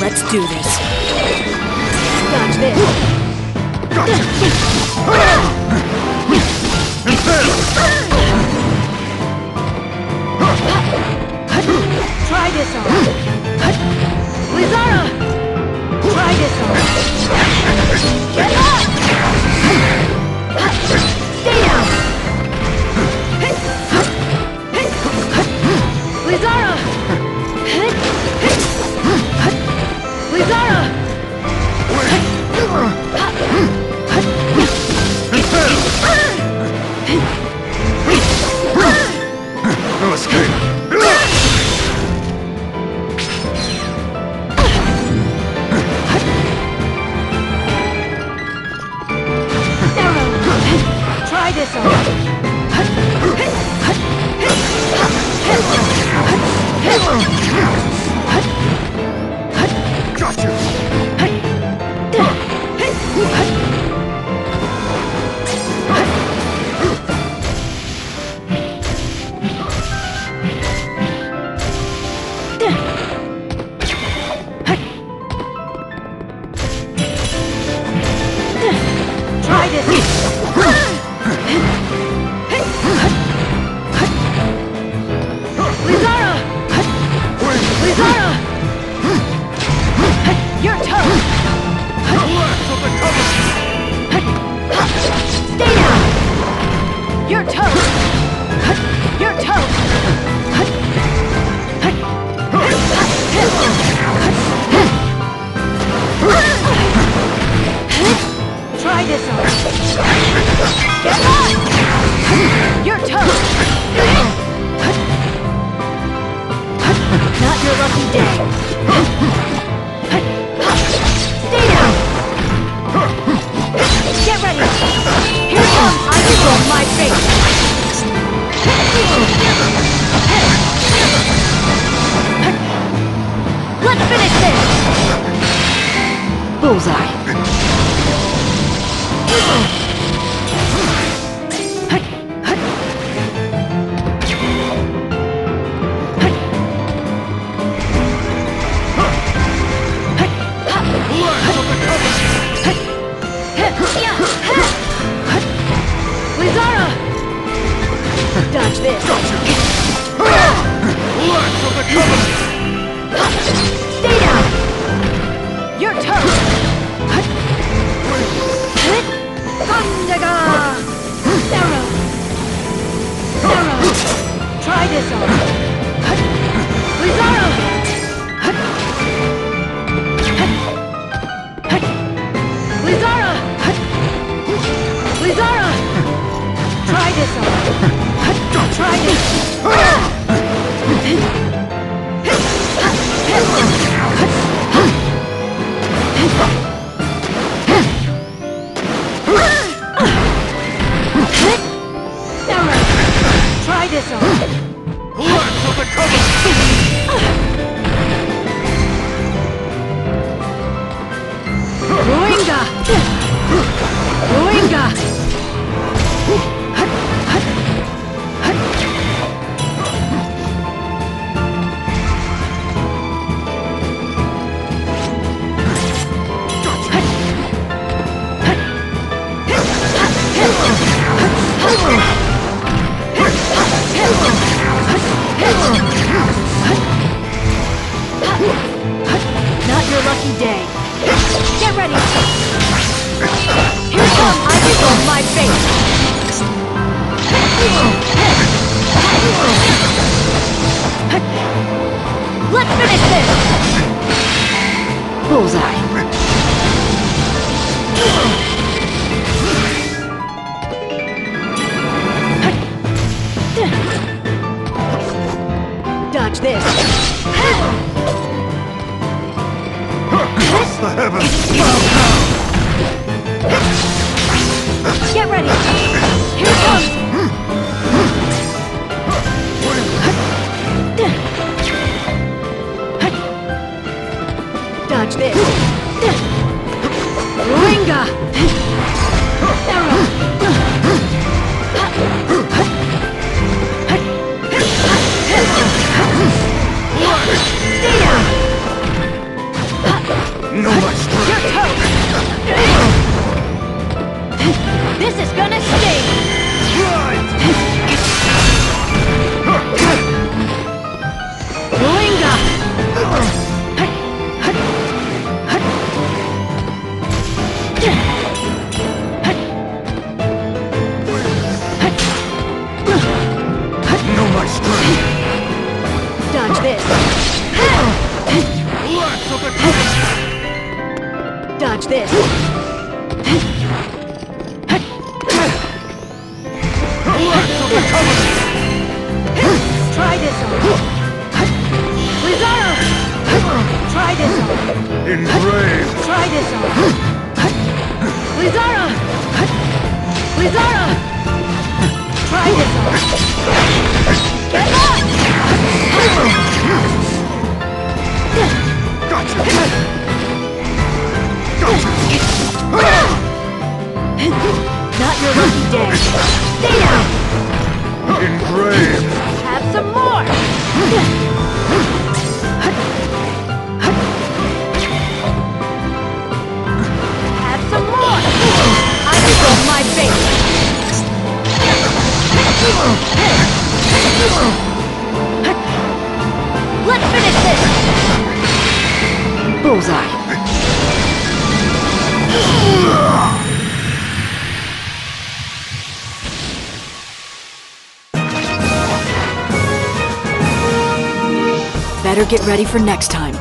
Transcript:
Let's do this. Dodge this. Try this on. Lizara! Try this on. Get up! Stay down! Lizara! Lizara! No escape! Try this on. Got you! Try this. Lizara! Lizara! You're toast! Relax on the cover! Stay down! You're toast! You're toast! Try this on. Get on! You're toast! Not your lucky day. Stay down! Get ready! Here comes Icicle on my face! Let's finish this! Bullseye! Lizara! Dodge this! Relax on the cover! Stay down! You're toast! Gundaga! Arrow! Arrow! Try this on! Lizara! Lizara! Lizara! Try this on! Try this! Try this on! Relax on the cover! Roinga! Roinga! Not your lucky day. Get ready! Here comes Icicle on my face! Let's finish this! Bullseye! Dodge this! Cross the heavens! Get ready! Here it comes! Dodge this! Ringa! Arrow! Stay down! No my strength. You're toast! This is gonna sting! Right! Moringa! No my strength. Dodge this! Lance of the covenant. Dodge this! Lance of the covenant. Try this on! Lizarra! Try this on! Engraved. Try this on! Lizarra! Lizarra! Try this on! Get up! Gotcha. Not your lucky day! Stay down! Engraved. Have some more! Have some more! I control my fate! Let's finish this! Bullseye! Better get ready for next time.